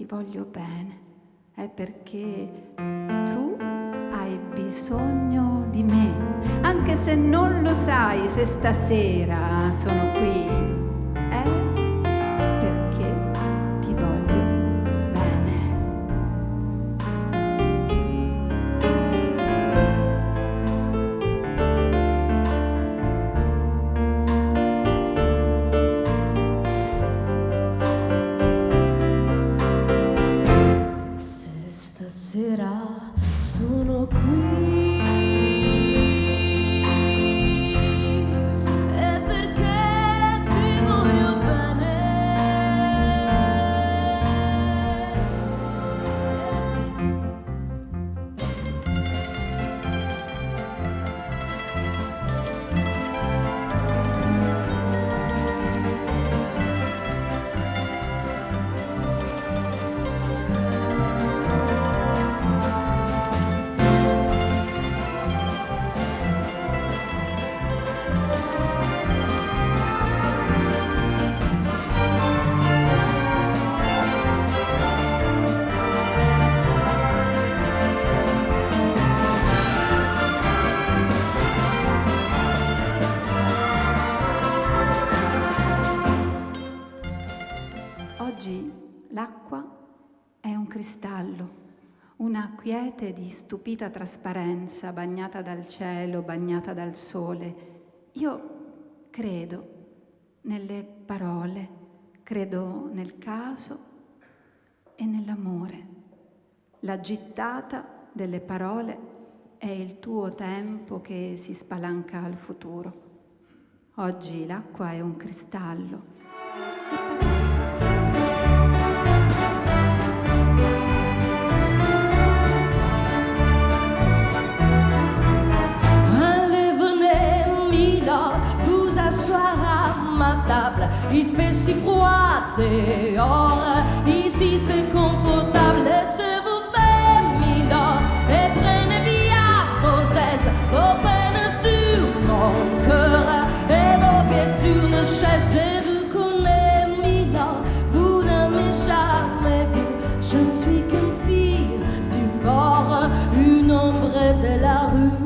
voglio bene, è perché tu hai bisogno di me, anche se non lo sai se stasera sono qui, è perché ti voglio bene. Se stasera sono qui è perché ti voglio bene. Oggi l'acqua è un cristallo, una quiete di stupita trasparenza, bagnata dal cielo, bagnata dal sole. Io credo nelle parole, credo nel caso e nell'amore. La gittata delle parole è il tuo tempo che si spalanca al futuro. Oggi l'acqua è un cristallo. Allez, venez, Mila, vous asseoir à ma table. Il fait si froid dehors, ici c'est confortable. Laissez-vous faire, Mila, et prenez bien vos aises, vos peines sur mon cœur et vos pieds sur une chaise. Je vous connais, Mila, vous n'avez jamais vu. Je ne suis qu'une fille du port, une ombre de la rue.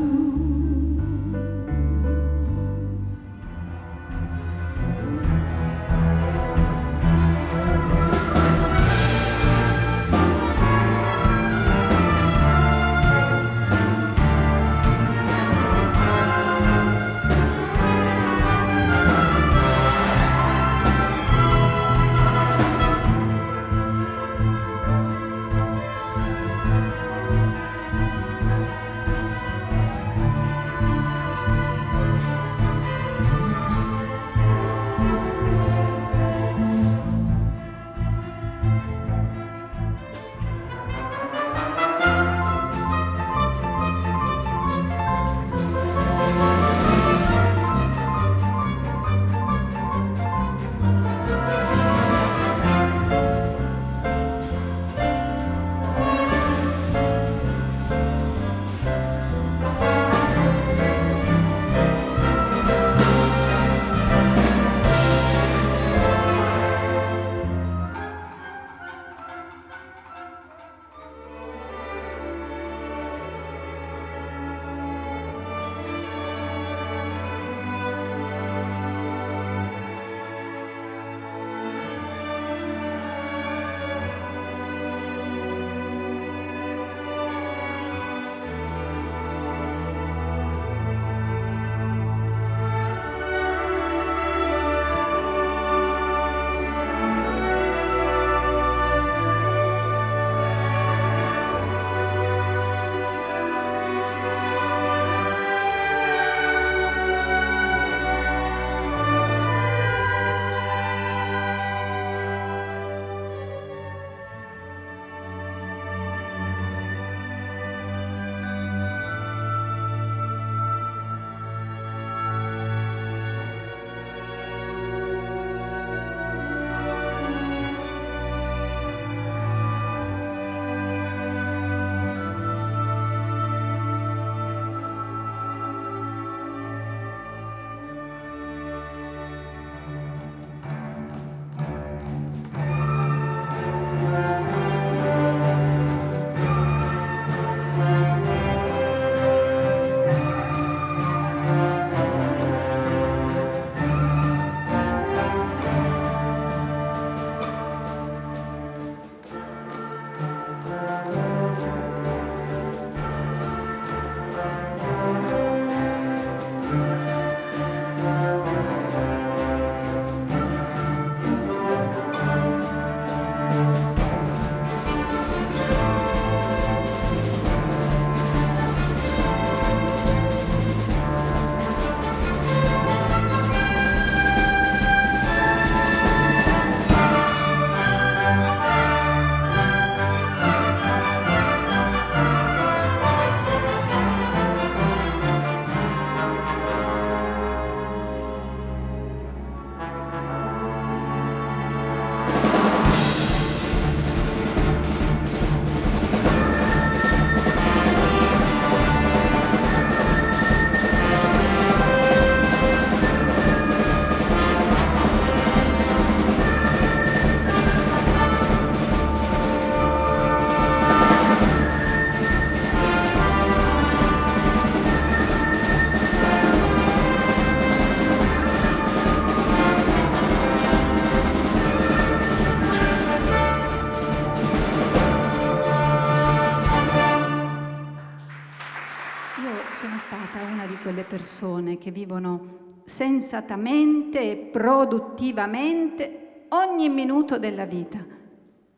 sono stata una di quelle persone che vivono sensatamente e produttivamente ogni minuto della vita.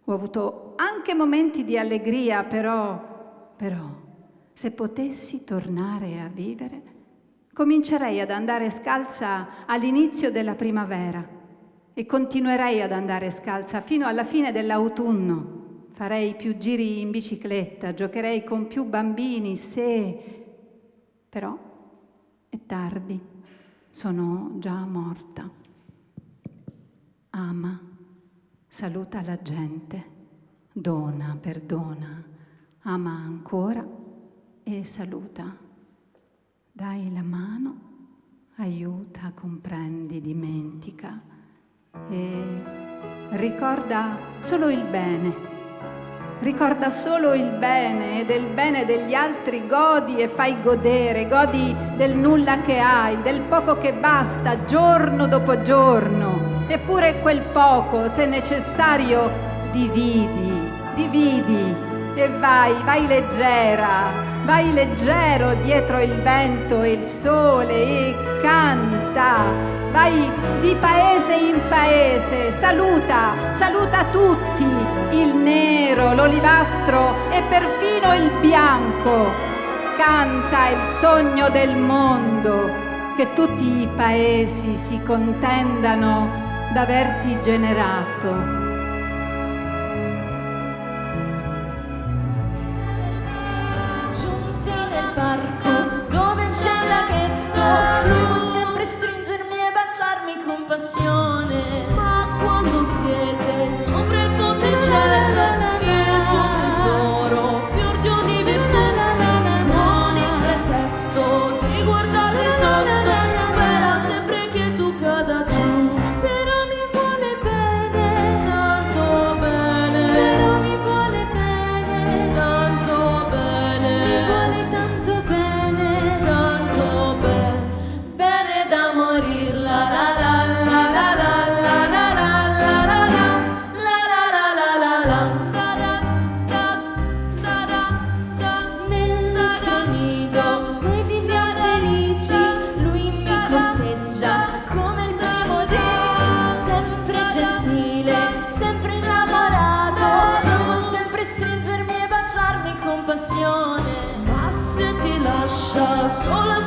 Ho avuto anche momenti di allegria, però, se potessi tornare a vivere, comincerei ad andare scalza all'inizio della primavera e continuerei ad andare scalza fino alla fine dell'autunno. Farei più giri in bicicletta, giocherei con più bambini, però è tardi, sono già morta. Ama, saluta la gente, dona, perdona, ama ancora e saluta. Dai la mano, aiuta, comprendi, dimentica e ricorda solo il bene. Ricorda solo il bene e del bene degli altri godi e fai godere, godi del nulla che hai, del poco che basta giorno dopo giorno. Eppure quel poco, se necessario, dividi e vai leggero dietro il vento e il sole e canta. Vai di paese in paese, saluta tutti, il nero, l'olivastro e perfino il bianco. Canta il sogno del mondo, che tutti i paesi si contendano d'averti generato. Giunti nel parco dove c'è il laghetto, lui vuol sempre stringermi e baciarmi con passione. Ma quando siete sopra il ponticello, il tuo tesoro, fior di ogni virtù, buoni il pretesto di guardarti sotto, spera sempre che tu cada giù. Però mi vuole bene, tanto bene, però mi vuole bene, tanto bene, mi vuole tanto bene, tanto bene, bene da morir. La la la la la la la la la la la la la la. Nel nostro nido noi viviamo felici, lui mi corteggia come il primo dì, sempre gentile, sempre innamorato, lui vuol sempre stringermi e baciarmi con passione. Ma se ti lascia sola in